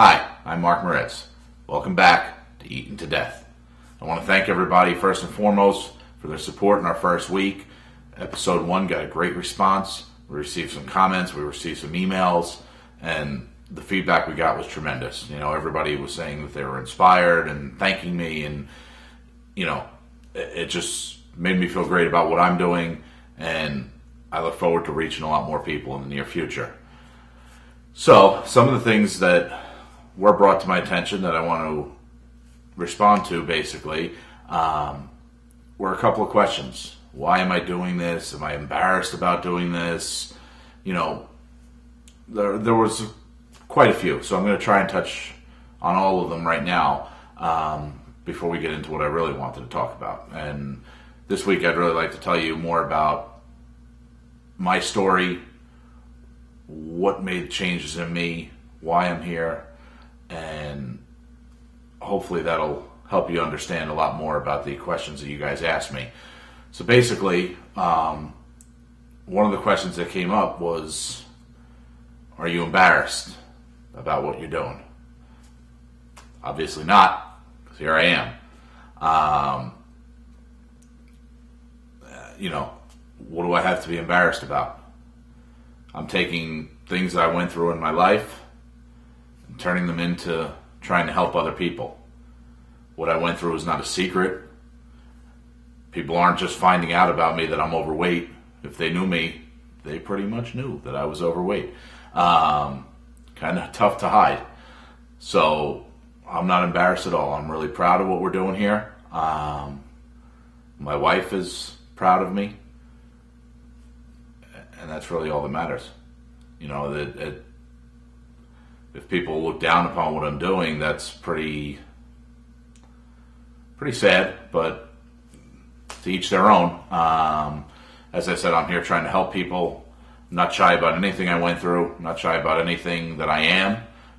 Hi, I'm Mark Moritz. Welcome back to Eaten to Death. I want to thank everybody first and foremost for their support in our first week. Episode 1 got a great response. We received some comments, we received some emails, and the feedback we got was tremendous. Everybody was saying that they were inspired and thanking me, and it just made me feel great about what I'm doing, and I look forward to reaching a lot more people in the near future. So, some of the things that were brought to my attention that I want to respond to, basically, were a couple of questions. Why am I doing this? Am I embarrassed about doing this? There was quite a few, so I'm going to try and touch on all of them right now before we get into what I really wanted to talk about. And this week I'd really like to tell you more about my story, what made changes in me, why I'm here, and hopefully that'll help you understand a lot more about the questions that you guys asked me. So basically, one of the questions that came up was, are you embarrassed about what you're doing? Obviously not, because here I am. What do I have to be embarrassed about? I'm taking things that I went through in my life and turning them into trying to help other people. What I went through is not a secret. People aren't just finding out about me that I'm overweight. If they knew me, they pretty much knew that I was overweight. Kind of tough to hide. So I'm not embarrassed at all. I'm really proud of what we're doing here. My wife is proud of me. And that's really all that matters. If people look down upon what I'm doing, that's pretty sad, but to each their own. As I said, I'm here trying to help people. I'm not shy about anything I went through. I'm not shy about anything that I am.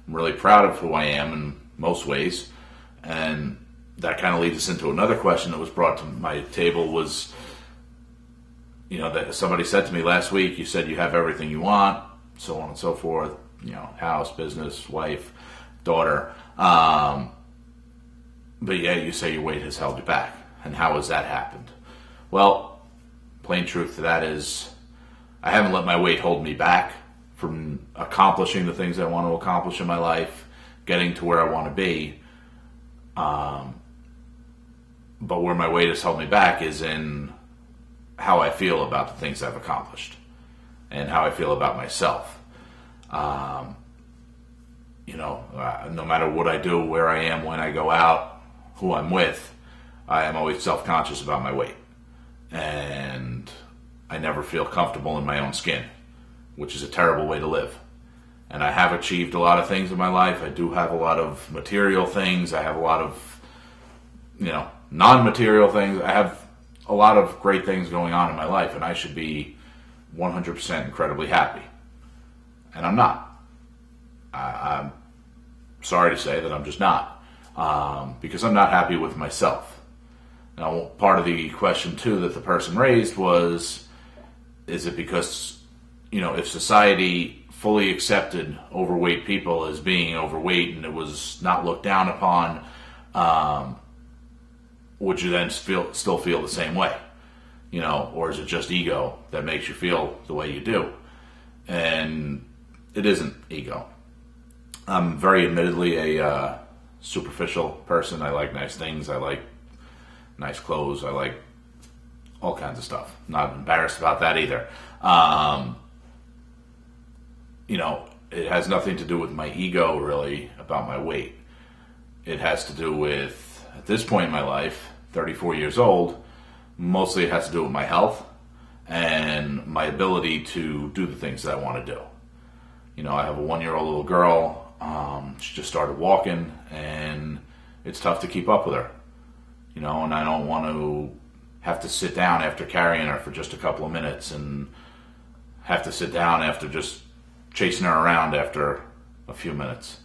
I'm really proud of who I am in most ways. And that kind of leads us into another question that was brought to my table was, that somebody said to me last week, you said you have everything you want, so on and so forth, house, business, wife, daughter. But yeah, you say your weight has held you back. And how has that happened? Well, plain truth to that is I haven't let my weight hold me back from accomplishing the things I want to accomplish in my life, getting to where I want to be. But where my weight has held me back is in how I feel about the things I've accomplished and how I feel about myself. No matter what I do, where I am, when I go out, who I'm with, I am always self-conscious about my weight. And I never feel comfortable in my own skin, which is a terrible way to live. And I have achieved a lot of things in my life. I do have a lot of material things. I have a lot of, non-material things. I have a lot of great things going on in my life, and I should be 100% incredibly happy. And I'm not. I'm sorry to say that I'm just not. Because I'm not happy with myself. Now, part of the question, too, that the person raised was, is it because, if society fully accepted overweight people as being overweight and it was not looked down upon, would you then still feel the same way? Or is it just ego that makes you feel the way you do? And it isn't ego. I'm very admittedly a superficial person. I like nice things. I like nice clothes. I like all kinds of stuff. Not embarrassed about that either. It has nothing to do with my ego, really, about my weight. It has to do with, at this point in my life, 34 years old, mostly it has to do with my health and my ability to do the things that I want to do. I have a 1-year-old little girl. She just started walking, and it's tough to keep up with her. And I don't want to have to sit down after carrying her for just a couple of minutes and have to sit down after just chasing her around after a few minutes.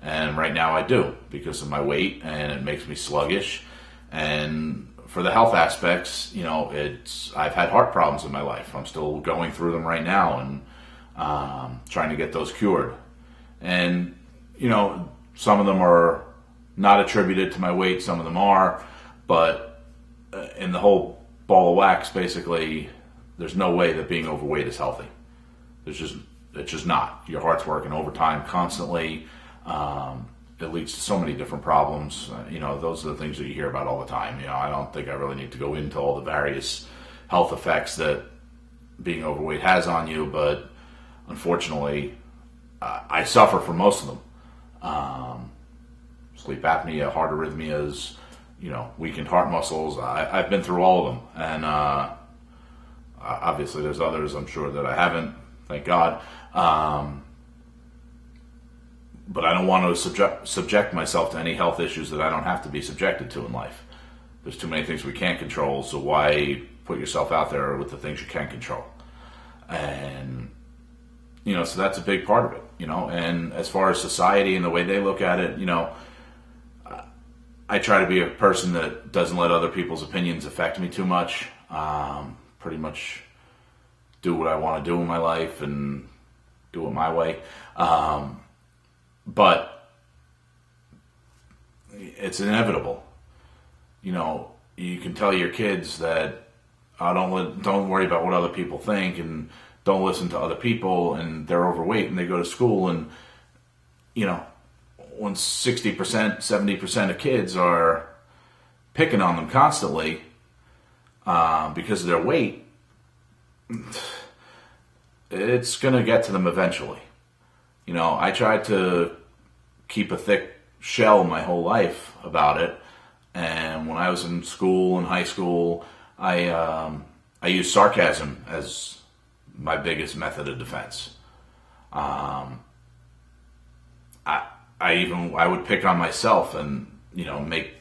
And right now I do, because of my weight, and it makes me sluggish. And for the health aspects, I've had heart problems in my life. I'm still going through them right now and trying to get those cured. And some of them are not attributed to my weight, some of them are, but in the whole ball of wax, basically, there's no way that being overweight is healthy. It's just not. Your heart's working overtime constantly. It leads to so many different problems. Those are the things that you hear about all the time. I don't think I really need to go into all the various health effects that being overweight has on you, but unfortunately, I suffer from most of them. Sleep apnea, heart arrhythmias, weakened heart muscles. I've been through all of them, and obviously there's others I'm sure that I haven't, thank God. But I don't want to subject myself to any health issues that I don't have to be subjected to in life. There's too many things we can't control, so why put yourself out there with the things you can control? And, so that's a big part of it, And as far as society and the way they look at it, I try to be a person that doesn't let other people's opinions affect me too much. Pretty much do what I want to do in my life and do it my way. But it's inevitable. You can tell your kids that don't worry about what other people think and don't listen to other people, and they're overweight and they go to school, and when 60%, 70% of kids are picking on them constantly because of their weight, it's going to get to them eventually. I tried to keep a thick shell my whole life about it, and when I was in school, in high school, I used sarcasm as my biggest method of defense. I would pick on myself and make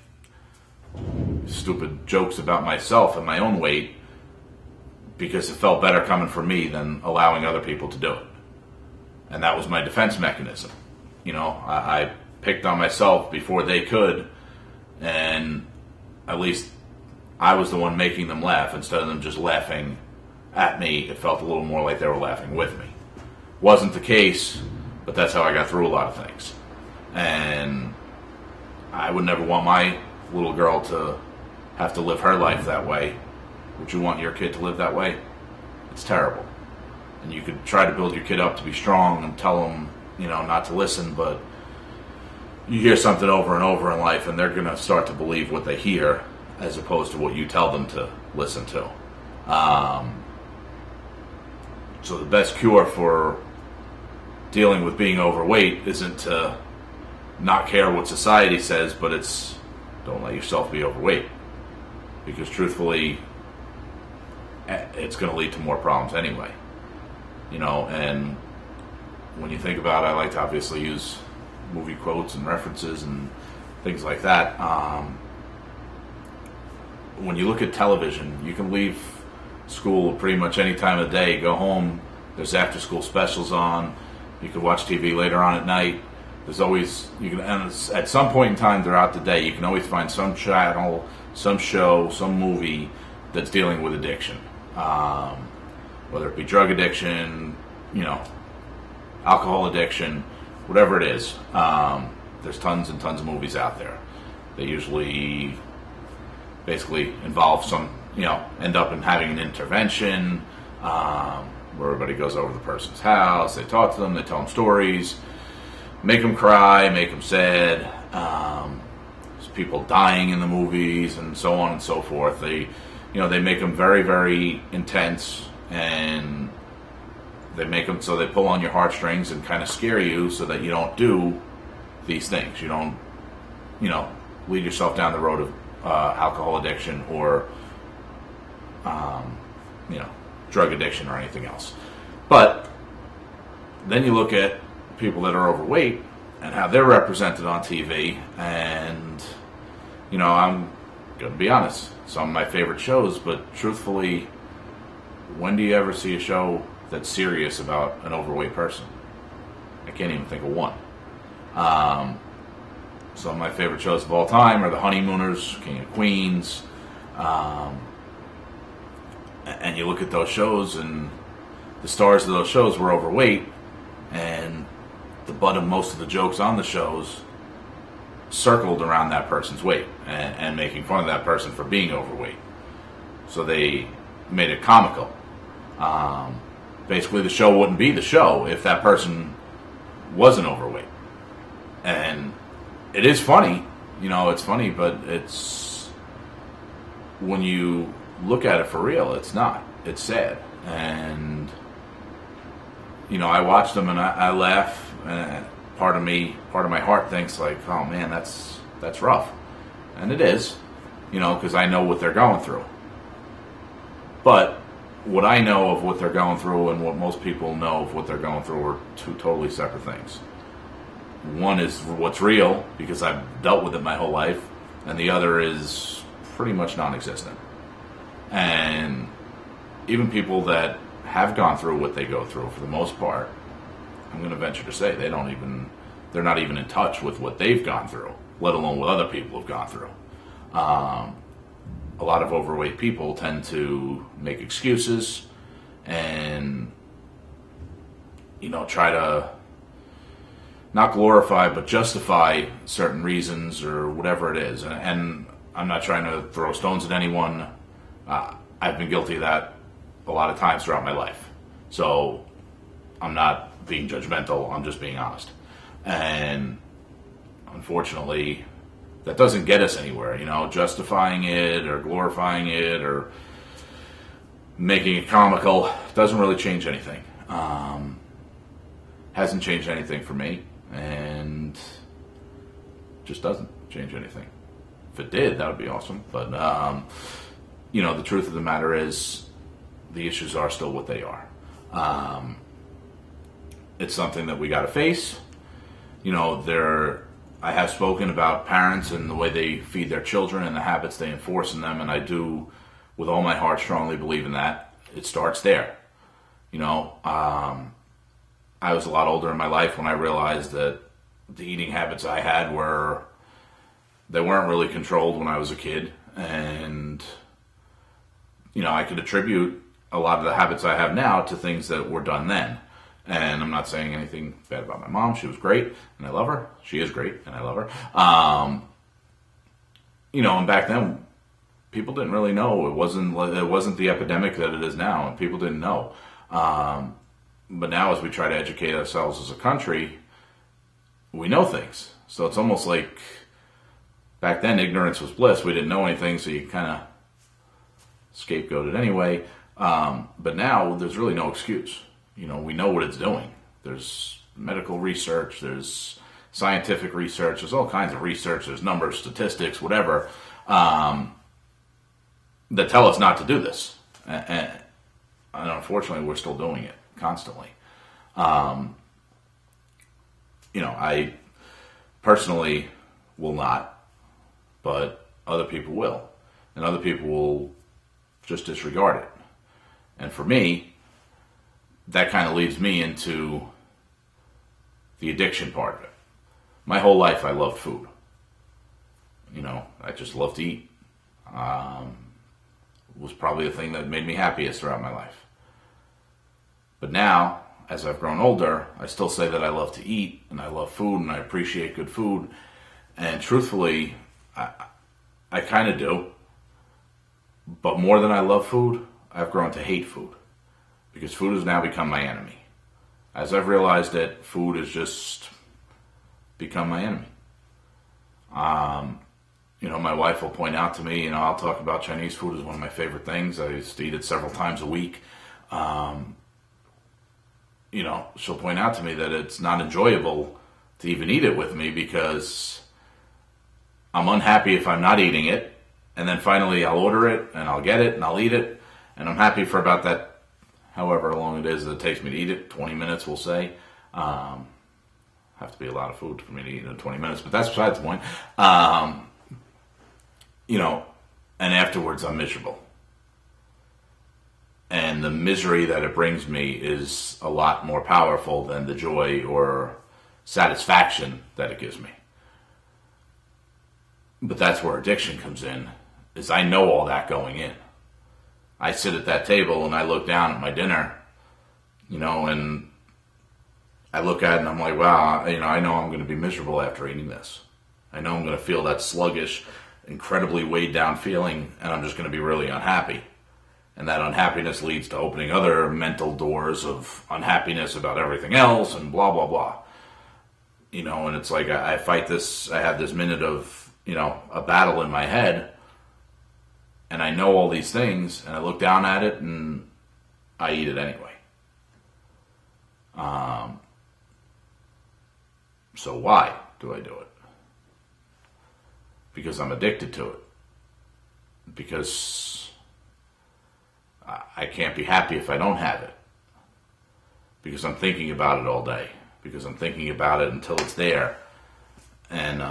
stupid jokes about myself and my own weight because it felt better coming from me than allowing other people to do it. And that was my defense mechanism. I picked on myself before they could, and at least I was the one making them laugh instead of them just laughing at me. It felt a little more like they were laughing with me. Wasn't the case, but that's how I got through a lot of things. And I would never want my little girl to have to live her life that way. Would you want your kid to live that way? It's terrible. And you could try to build your kid up to be strong and tell them, not to listen, but you hear something over and over in life and they're going to start to believe what they hear as opposed to what you tell them to listen to. So the best cure for dealing with being overweight isn't to not care what society says, but it's don't let yourself be overweight. Because truthfully, it's going to lead to more problems anyway. And when you think about it, I like to obviously use movie quotes and references and things like that. When you look at television, you can leave school pretty much any time of the day, go home, there's after school specials on, you can watch TV later on at night. There's always, and at some point in time throughout the day, you can always find some channel, some show, some movie that's dealing with addiction. Whether it be drug addiction, alcohol addiction, whatever it is. There's tons and tons of movies out there. They usually basically involve end up in having an intervention where everybody goes over to the person's house, they talk to them, they tell them stories, make them cry, make them sad. There's people dying in the movies and so on and so forth. They make them very, very intense, and they make them so they pull on your heartstrings and kind of scare you so that you don't do these things. You don't, lead yourself down the road of alcohol addiction or, drug addiction or anything else. But then you look at people that are overweight and how they're represented on TV, and, I'm going to be honest, some of my favorite shows, but truthfully, when do you ever see a show that's serious about an overweight person? I can't even think of one. Some of my favorite shows of all time are The Honeymooners, King of Queens. And you look at those shows, and the stars of those shows were overweight, and the butt of most of the jokes on the shows circled around that person's weight and making fun of that person for being overweight. So they made it comical. Basically, the show wouldn't be the show if that person wasn't overweight. And it is funny, it's funny, but it's, when you look at it for real, it's not. It's sad. And, I watch them and I laugh, and part of my heart thinks like, oh man, that's rough. And it is, because I know what they're going through. But what I know of what they're going through and what most people know of what they're going through are two totally separate things. One is what's real, because I've dealt with it my whole life, and the other is pretty much non-existent. And even people that have gone through what they go through, for the most part, I'm going to venture to say they're not even in touch with what they've gone through, let alone what other people have gone through. A lot of overweight people tend to make excuses and, try to not glorify, but justify certain reasons or whatever it is. And I'm not trying to throw stones at anyone. I've been guilty of that a lot of times throughout my life. So I'm not being judgmental, I'm just being honest. And unfortunately, that doesn't get us anywhere, justifying it or glorifying it or making it comical doesn't really change anything. Hasn't changed anything for me, and just doesn't change anything. If it did, that would be awesome. But, the truth of the matter is the issues are still what they are. It's something that we got to face. I have spoken about parents and the way they feed their children and the habits they enforce in them, and I do, with all my heart, strongly believe in that. It starts there. I was a lot older in my life when I realized that the eating habits I had they weren't really controlled when I was a kid, and I could attribute a lot of the habits I have now to things that were done then. And I'm not saying anything bad about my mom. She was great, and I love her. She is great, and I love her. And back then, people didn't really know. It wasn't the epidemic that it is now, and people didn't know. But now, as we try to educate ourselves as a country, we know things. So it's almost like back then, ignorance was bliss. We didn't know anything, so you kind of scapegoated anyway. But now, there's really no excuse. We know what it's doing. There's medical research, there's scientific research, there's all kinds of research, there's numbers, statistics, whatever, that tell us not to do this. And unfortunately, we're still doing it constantly. I personally will not, but other people will. And other people will just disregard it. And for me, that kind of leads me into the addiction part of it. My whole life I loved food. I just loved to eat. Was probably the thing that made me happiest throughout my life. But now, as I've grown older, I still say that I love to eat, and I love food, and I appreciate good food. And truthfully, I kind of do. But more than I love food, I've grown to hate food. Because food has now become my enemy. As I've realized that food has just become my enemy. My wife will point out to me, I'll talk about Chinese food as one of my favorite things. I used to eat it several times a week. She'll point out to me that it's not enjoyable to even eat it with me because I'm unhappy if I'm not eating it. And then finally I'll order it and I'll get it and I'll eat it. And I'm happy for about that, however long it is that it takes me to eat it, 20 minutes we'll say. Have to be a lot of food for me to eat in 20 minutes, but that's besides the point. And afterwards I'm miserable. And the misery that it brings me is a lot more powerful than the joy or satisfaction that it gives me. But that's where addiction comes in, is I know all that going in. I sit at that table and I look down at my dinner, and I look at it and I'm like, wow, I know I'm going to be miserable after eating this. I know I'm going to feel that sluggish, incredibly weighed down feeling, and I'm just going to be really unhappy. And that unhappiness leads to opening other mental doors of unhappiness about everything else and blah, blah, blah. And it's like I fight this, I have this minute of, a battle in my head, and I know all these things, and I look down at it and I eat it anyway. So why do I do it? Because I'm addicted to it. Because I can't be happy if I don't have it. Because I'm thinking about it all day. Because I'm thinking about it until it's there. And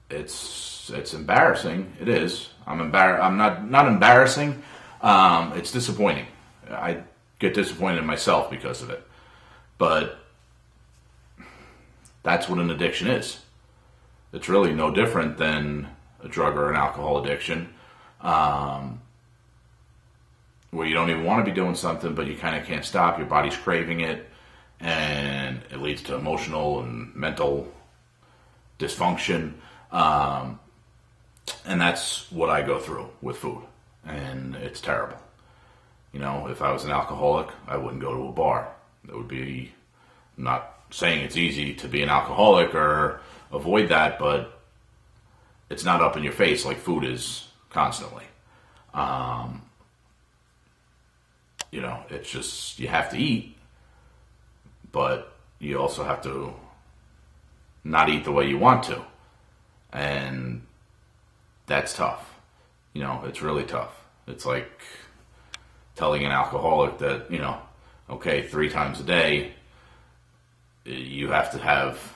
it's embarrassing. It is. I'm not embarrassing. It's disappointing. I get disappointed in myself because of it. But that's what an addiction is. It's really no different than a drug or an alcohol addiction, where you don't even want to be doing something, but you kind of can't stop. Your body's craving it, and it leads to emotional and mental dysfunction. And that's what I go through with food, and it's terrible. If I was an alcoholic, I wouldn't go to a bar. It would be, I'm not saying it's easy to be an alcoholic or avoid that, but it's not up in your face like food is constantly. It's just, you have to eat, but you also have to not eat the way you want to. And that's tough. It's really tough. It's like telling an alcoholic that, okay, 3 times a day, you have to have,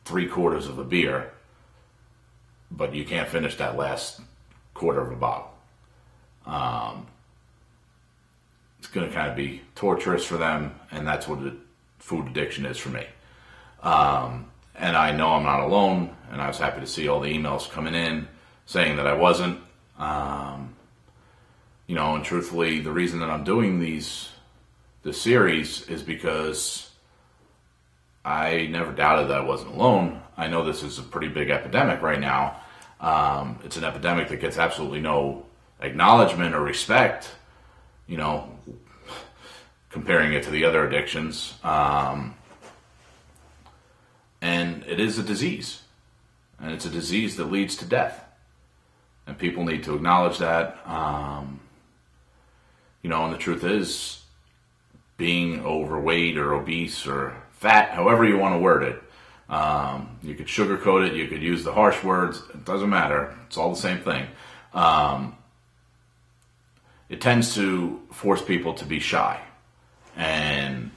3/4 of a beer, but you can't finish that last quarter of a bottle. It's going to kind of be torturous for them, and that's what food addiction is for me. And I know I'm not alone, and I was happy to see all the emails coming in saying that I wasn't. And truthfully, the reason that I'm doing this series is because I never doubted that I wasn't alone. I know this is a pretty big epidemic right now. It's an epidemic that gets absolutely no acknowledgement or respect, comparing it to the other addictions. And it is a disease. And it's a disease that leads to death. And people need to acknowledge that. And the truth is, being overweight or obese or fat, however you want to word it, you could sugarcoat it, you could use the harsh words, it doesn't matter. It's all the same thing. It tends to force people to be shy. And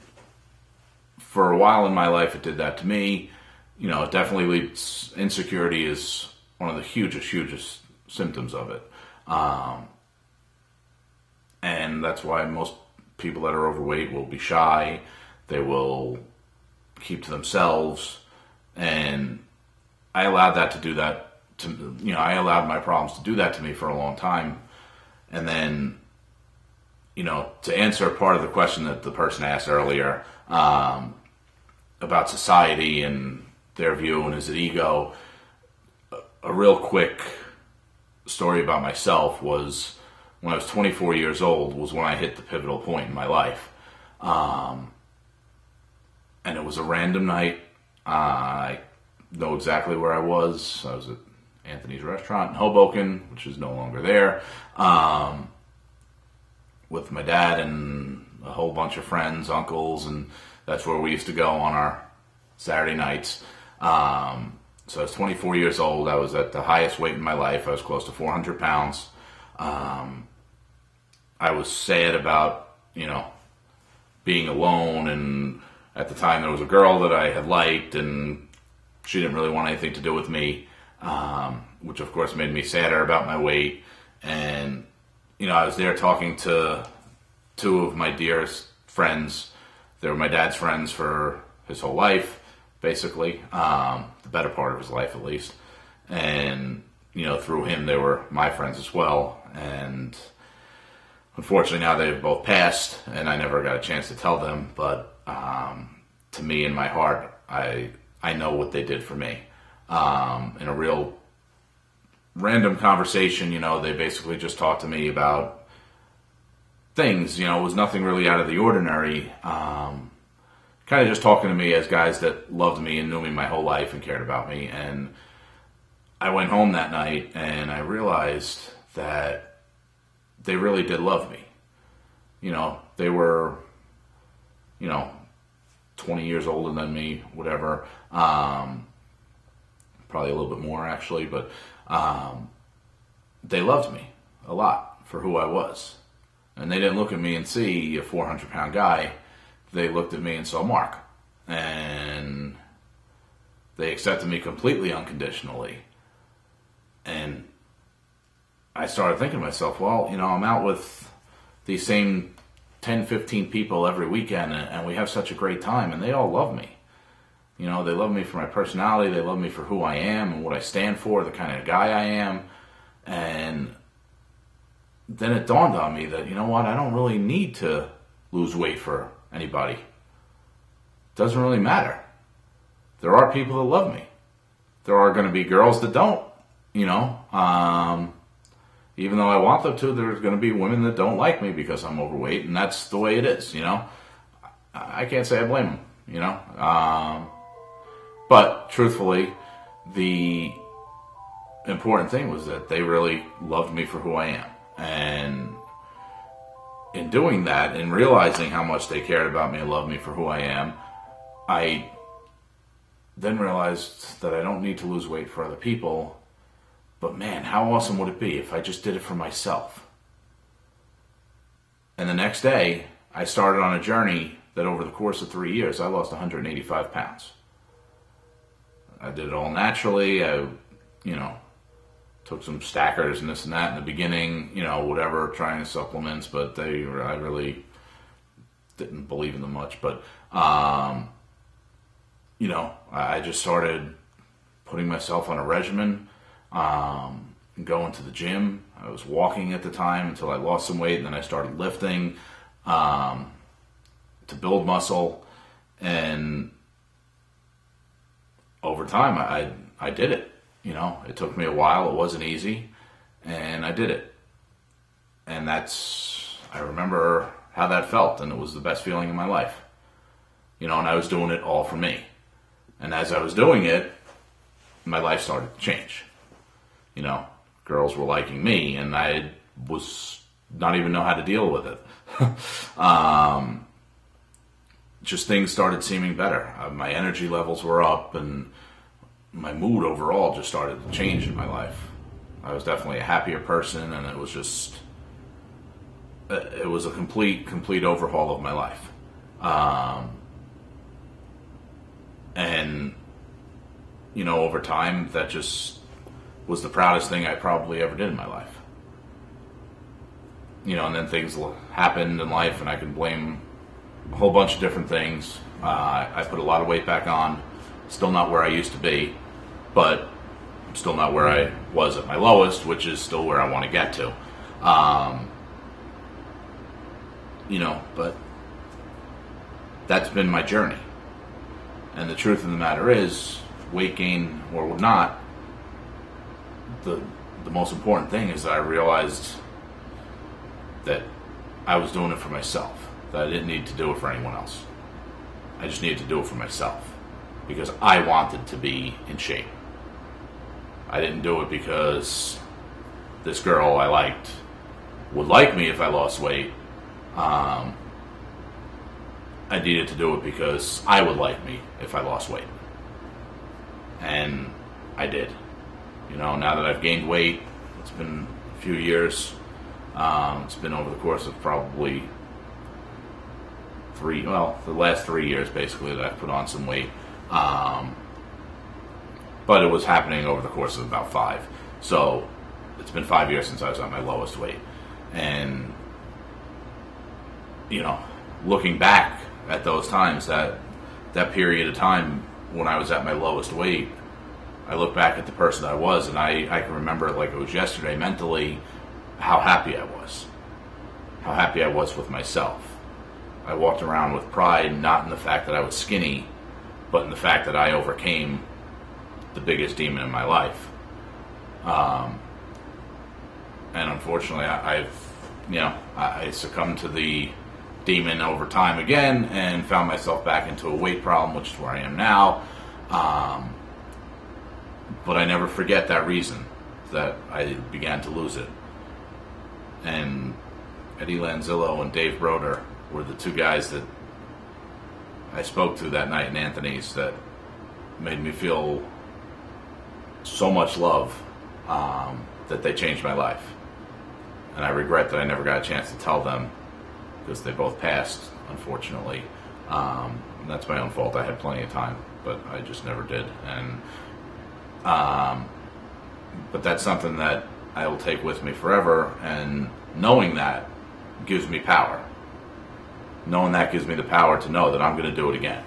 for a while in my life, it did that to me. It definitely leads, insecurity is one of the hugest symptoms of it. And that's why most people that are overweight will be shy. They will keep to themselves. And I allowed that to do that to, I allowed my problems to do that to me for a long time. And then, to answer part of the question that the person asked earlier, about society and their view and is it ego, a real quick story about myself was when I was 24 years old was when I hit the pivotal point in my life. And it was a random night. I know exactly where I was. I was at Anthony's restaurant in Hoboken, which is no longer there, with my dad and a whole bunch of friends, uncles, and that's where we used to go on our Saturday nights. So I was 24 years old. I was at the highest weight in my life. I was close to 400 pounds. I was sad about, being alone, and at the time there was a girl that I had liked, and she didn't really want anything to do with me, which of course made me sadder about my weight. And, I was there talking to 2 of my dearest friends. They were my dad's friends for his whole life, basically, the better part of his life at least. And, through him, they were my friends as well. And unfortunately, now they've both passed, and I never got a chance to tell them. But to me, in my heart, I know what they did for me. In a real random conversation, they basically just talked to me about things. It was nothing really out of the ordinary. Kind of just talking to me as guys that loved me and knew me my whole life and cared about me. And I went home that night and I realized that they really did love me. They were, 20 years older than me, whatever. Probably a little bit more actually, but they loved me a lot for who I was. And they didn't look at me and see a 400-pound guy. They looked at me and saw Mark. And they accepted me completely unconditionally. And I started thinking to myself, well, I'm out with these same 10, 15 people every weekend, and we have such a great time, and they all love me. They love me for my personality, they love me for who I am and what I stand for, the kind of guy I am. And then it dawned on me that, I don't really need to lose weight for anybody. It doesn't really matter. There are people that love me. There are going to be girls that don't, even though I want them to, there's going to be women that don't like me because I'm overweight, and that's the way it is, I can't say I blame them, but truthfully, the important thing was that they really loved me for who I am. And in doing that, and realizing how much they cared about me and loved me for who I am, I then realized that I don't need to lose weight for other people. But man, how awesome would it be if I just did it for myself? And the next day, I started on a journey that over the course of 3 years, I lost 185 pounds. I did it all naturally. I, took some stackers and this and that in the beginning, whatever, trying supplements, but I really didn't believe in them much. But, I just started putting myself on a regimen, going to the gym. I was walking at the time until I lost some weight, and then I started lifting to build muscle. And over time, I did it. It took me a while. It wasn't easy, and I did it. And I remember how that felt, and it was the best feeling in my life. And I was doing it all for me. And as I was doing it, my life started to change. Girls were liking me, and I was not even know how to deal with it. Just things started seeming better. My energy levels were up, and my mood overall just started to change in my life. I was definitely a happier person, and it was a complete overhaul of my life. And, over time, that just was the proudest thing I probably ever did in my life. And then things happened in life, and I can blame a whole bunch of different things. I put a lot of weight back on. Still not where I used to be, but I'm still not where I was at my lowest, which is still where I want to get to. But that's been my journey. And the truth of the matter is, weight gain or not, the most important thing is that I realized that I was doing it for myself, that I didn't need to do it for anyone else. I just needed to do it for myself because I wanted to be in shape. I didn't do it because this girl I liked would like me if I lost weight. I needed to do it because I would like me if I lost weight. And I did. Now that I've gained weight, it's been a few years. It's been over the course of probably the last 3 years basically that I've put on some weight. But it was happening over the course of about 5. So it's been 5 years since I was at my lowest weight. And, looking back at those times, that period of time when I was at my lowest weight, I look back at the person I was, and I can remember like it was yesterday mentally how happy I was. How happy I was with myself. I walked around with pride, not in the fact that I was skinny, but in the fact that I overcame the biggest demon in my life. And unfortunately, I succumbed to the demon over time again and found myself back into a weight problem, which is where I am now. But I never forget that reason that I began to lose it. And Eddie Lanzillo and Dave Broder were the two guys that I spoke to that night in Anthony's that made me feel so much love that they changed my life. And I regret that I never got a chance to tell them because they both passed, unfortunately. And that's my own fault. I had plenty of time, but I just never did. And but that's something that I will take with me forever, and knowing that gives me power. Knowing that gives me the power to know that I'm going to do it again.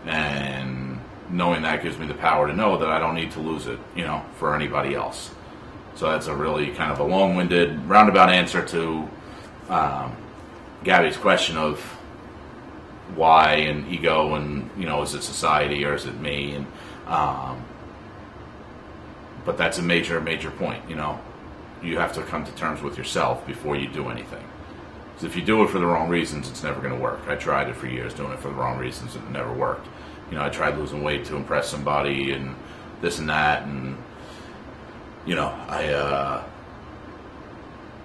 And knowing that gives me the power to know that I don't need to lose it, for anybody else. So that's a really kind of a long-winded, roundabout answer to Gabby's question of why and ego and, is it society or is it me? And but that's a major point, You have to come to terms with yourself before you do anything. Because if you do it for the wrong reasons, it's never going to work. I tried it for years, doing it for the wrong reasons, and it never worked. I tried losing weight to impress somebody and this and that, and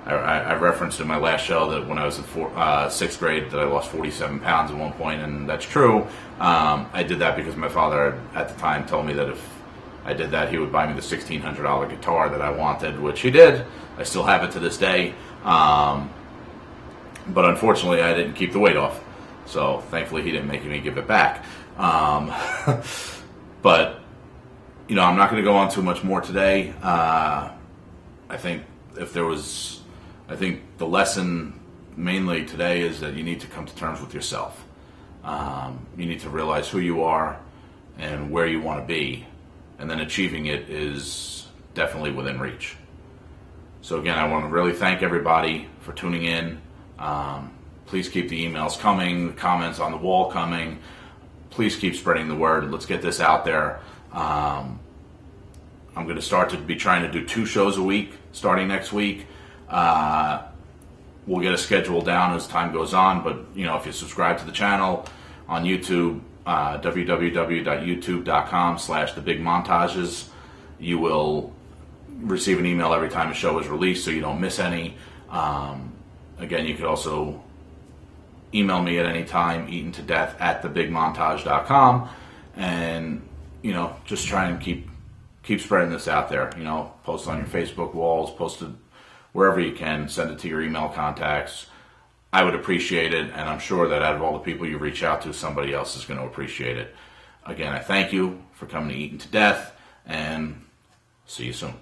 I referenced in my last show that when I was in sixth grade that I lost 47 pounds at one point, and that's true. I did that because my father at the time told me that if I did that, he would buy me the $1,600 guitar that I wanted, which he did. I still have it to this day. But unfortunately, I didn't keep the weight off. So thankfully, he didn't make me give it back. But, I'm not going to go on too much more today. I think the lesson mainly today is that you need to come to terms with yourself. You need to realize who you are and where you want to be. And then achieving it is definitely within reach. So again, I want to really thank everybody for tuning in. Please keep the emails coming, the comments on the wall coming. Please keep spreading the word. Let's get this out there. I'm going to start to be trying to do 2 shows a week starting next week. We'll get a schedule down as time goes on, but if you subscribe to the channel on YouTube, www.youtube.com/thebigmontages, you will receive an email every time a show is released so you don't miss any. Again, you could also email me at any time, eatentodeath@thebigmontage.com, and just try and keep spreading this out there. Post on your Facebook walls, post it wherever you can, send it to your email contacts. I would appreciate it, and I'm sure that out of all the people you reach out to, somebody else is going to appreciate it. Again, I thank you for coming to Eaten to Death, and see you soon.